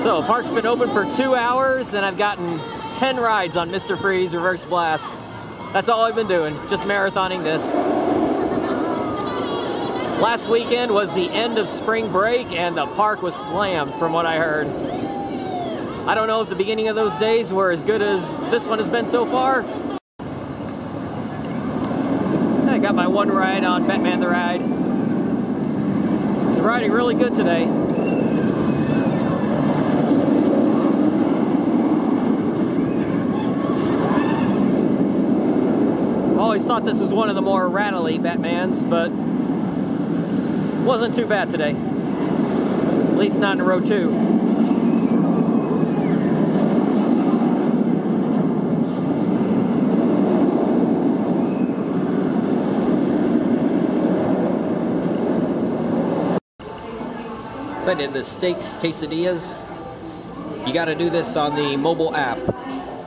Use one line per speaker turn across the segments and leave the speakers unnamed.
So, park's been open for 2 hours, and I've gotten 10 rides on Mr. Freeze Reverse Blast. That's all I've been doing, just marathoning this. Last weekend was the end of spring break, and the park was slammed, from what I heard. I don't know if the beginning of those days were as good as this one has been so far. I got my one ride on Batman the Ride. It's riding really good today. I always thought this was one of the more rattly Batmans, but it wasn't too bad today. At least not in row 2. So I did the steak quesadillas. You got to do this on the mobile app.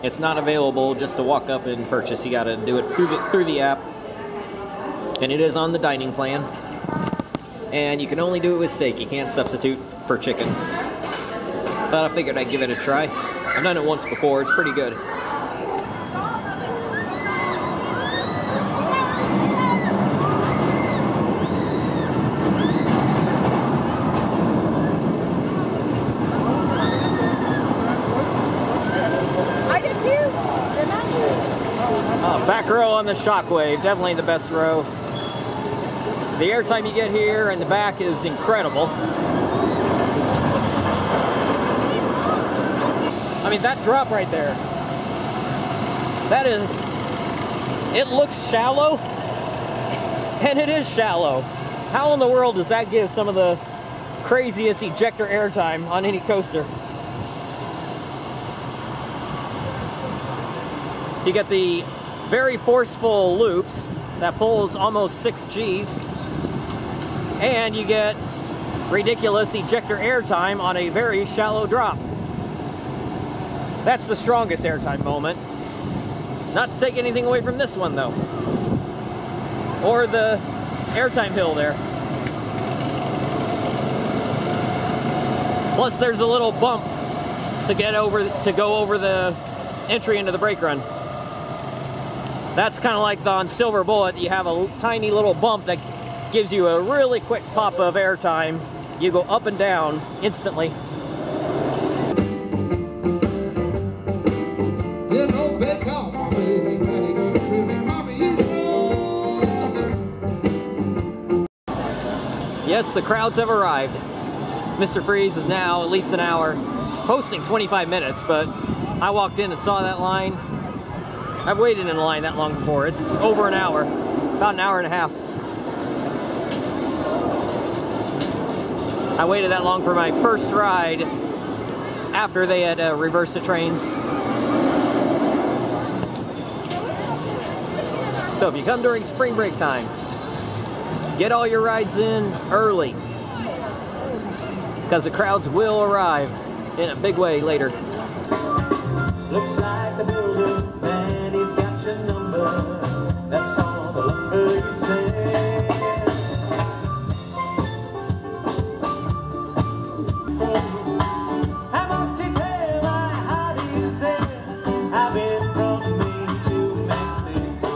It's not available just to walk up and purchase. You got to do it through the app. And it is on the dining plan. And you can only do it with steak. You can't substitute for chicken. But I figured I'd give it a try. I've done it once before. It's pretty good. Back row on the Shockwave, definitely the best row. The airtime you get here and the back is incredible. I mean, that drop right there, that is, it looks shallow, and it is shallow. How in the world does that give some of the craziest ejector airtime on any coaster? You get the very forceful loops that pulls almost 6 Gs, and you get ridiculous ejector airtime on a very shallow drop. That's the strongest airtime moment. Not to take anything away from this one though, or the airtime hill there. Plus there's a little bump to go over the entry into the brake run. That's kind of like on Silver Bullet. You have a tiny little bump that gives you a really quick pop of airtime. You go up and down instantly. You know, back off, baby, mama, you know. Yes, the crowds have arrived. Mr. Freeze is now at least an hour. It's posting 25 minutes, but I walked in and saw that line. I've waited in a line that long before. It's over an hour, about an hour and a half. I waited that long for my first ride after they had reversed the trains. So if you come during spring break time, get all your rides in early, because the crowds will arrive in a big way later.
Looks like the builder. That's all the lumber you say. I must declare my heart is there. I've been from Maine to Mexico.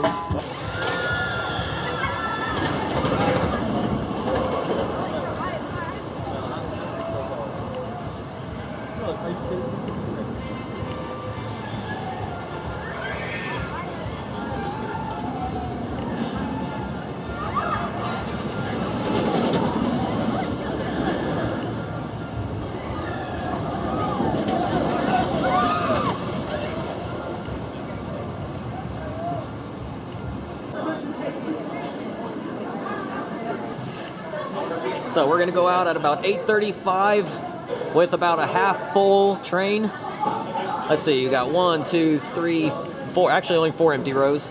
So we're gonna go out at about 8:35 with about a half full train. Let's see, you got 1, 2, 3, 4, actually only 4 empty rows.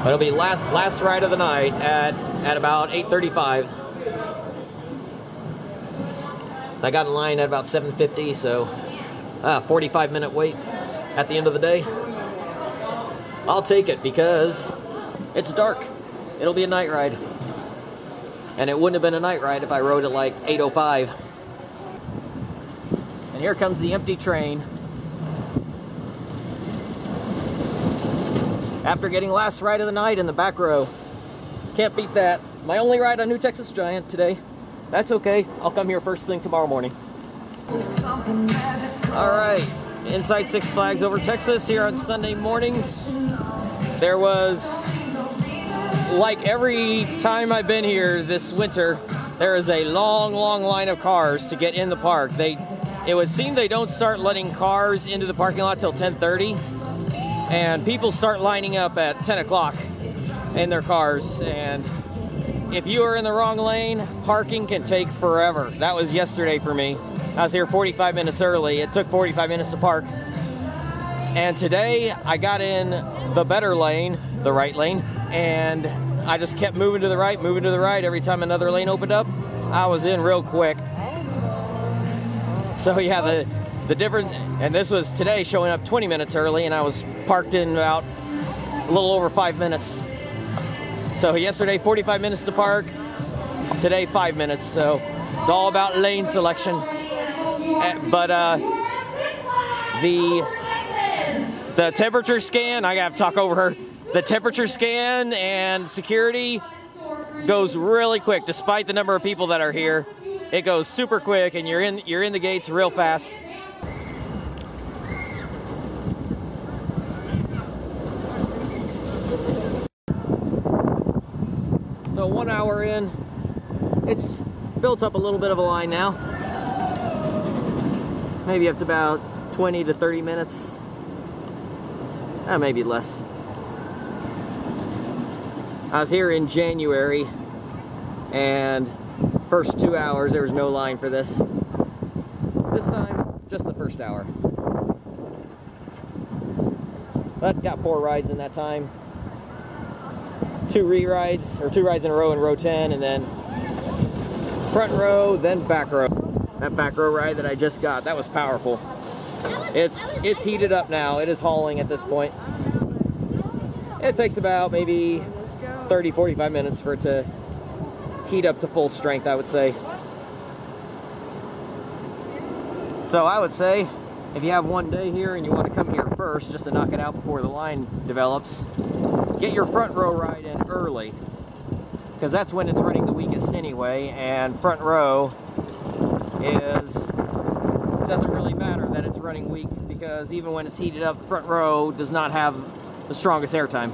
But it'll be last ride of the night at about 8:35. I got in line at about 7:50, so 45-minute wait at the end of the day. I'll take it because it's dark. It'll be a night ride. And it wouldn't have been a night ride if I rode at like 8:05. And here comes the empty train. After getting last ride of the night in the back row. Can't beat that. My only ride on New Texas Giant today. That's okay. I'll come here first thing tomorrow morning. Alright, inside Six Flags Over Texas here on Sunday morning. There was, like every time I've been here this winter, there is a long, long line of cars to get in the park. It would seem they don't start letting cars into the parking lot till 10:30, and people start lining up at 10 o'clock in their cars, and if you are in the wrong lane, parking can take forever. That was yesterday for me. I was here 45 minutes early. It took 45 minutes to park. And today I got in the better lane, the right lane, and I just kept moving to the right, moving to the right. Every time another lane opened up, I was in real quick. So yeah, the difference, and this was today showing up 20 minutes early, and I was parked in about a little over 5 minutes. So yesterday 45 minutes to park, today 5 minutes. So it's all about lane selection. But the temperature scan, I gotta talk over her. The temperature scan and security goes really quick, despite the number of people that are here. It goes super quick, and you're in the gates real fast. So 1 hour in, it's built up a little bit of a line now. Maybe up to about 20 to 30 minutes. Maybe less. I was here in January, and first 2 hours there was no line for this. This time, just the first hour. But got 4 rides in that time. 2 re-rides, or 2 rides in a row in row 10, and then front row, then back row. That back row ride that I just got, that was powerful. It's heated up now. It is hauling at this point. It takes about maybe 30-45 minutes for it to heat up to full strength, I would say. So I would say, if you have one day here and you want to come here first, just to knock it out before the line develops, get your front row ride in early, because that's when it's running the weakest anyway, and front row doesn't really matter that it's running weak, because even when it's heated up, front row does not have the strongest airtime.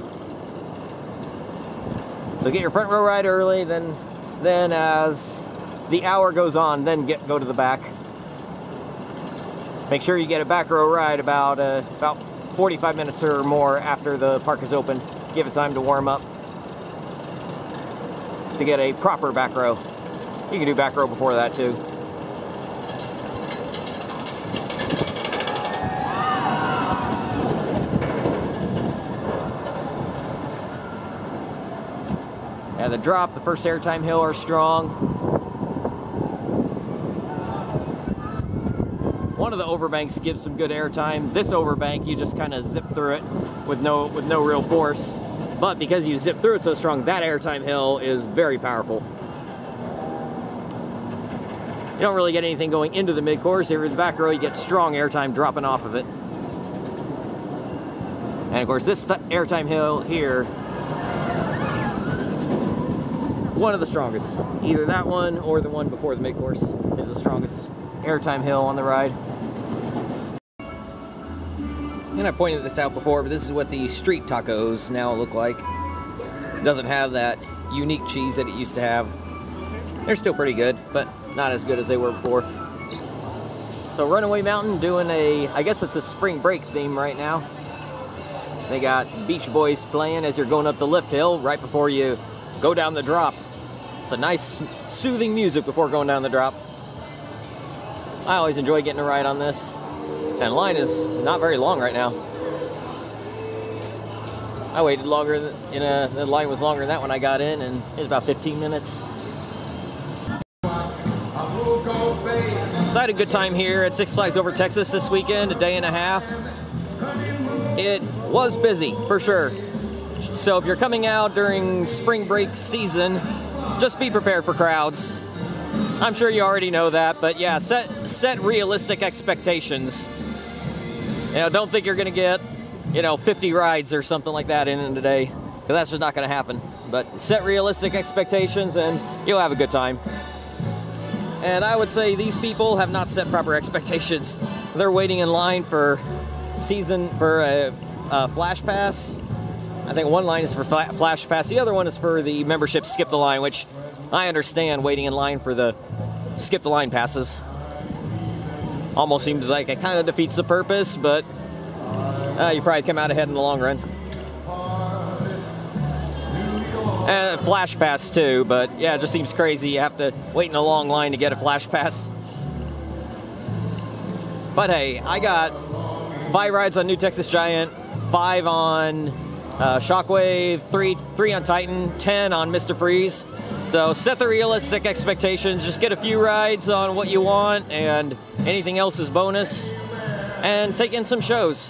So get your front row ride early, then as the hour goes on, then go to the back. Make sure you get a back row ride about 45 minutes or more after the park is open. Give it time to warm up to get a proper back row. You can do back row before that too. Yeah, the drop, the first airtime hill are strong. One of the overbanks gives some good airtime. This overbank, you just kind of zip through it with no real force. But because you zip through it so strong, that airtime hill is very powerful. You don't really get anything going into the mid-course. Here in the back row, you get strong airtime dropping off of it. And of course, this airtime hill here, one of the strongest. Either that one or the one before the mid-course is the strongest airtime hill on the ride. And I pointed this out before, but this is what the street tacos now look like. It doesn't have that unique cheese that it used to have. They're still pretty good, but not as good as they were before. So Runaway Mountain doing I guess it's a spring break theme right now. They got Beach Boys playing as you're going up the lift hill right before you go down the drop. It's a nice soothing music before going down the drop. I always enjoy getting a ride on this. And the line is not very long right now. I waited longer, the line was longer than that when I got in, and it was about 15 minutes. So I had a good time here at Six Flags Over Texas this weekend, a day and a half. It was busy, for sure. So if you're coming out during spring break season, just be prepared for crowds. I'm sure you already know that, but yeah, set realistic expectations. You know, don't think you're going to get, you know, 50 rides or something like that in a day, because that's just not going to happen. But set realistic expectations and you'll have a good time. And I would say these people have not set proper expectations. They're waiting in line for a Flash Pass. I think one line is for Flash Pass. The other one is for the membership Skip the Line, which I understand waiting in line for the Skip the Line passes. Almost seems like it kind of defeats the purpose, but you probably come out ahead in the long run. And Flash Pass too, but yeah, it just seems crazy. You have to wait in a long line to get a Flash Pass. But hey, I got 5 rides on New Texas Giant, 5 on Shockwave, 3 on Titan, 10 on Mr. Freeze. So set the realistic expectations. Just get a few rides on what you want, and anything else is bonus. And take in some shows.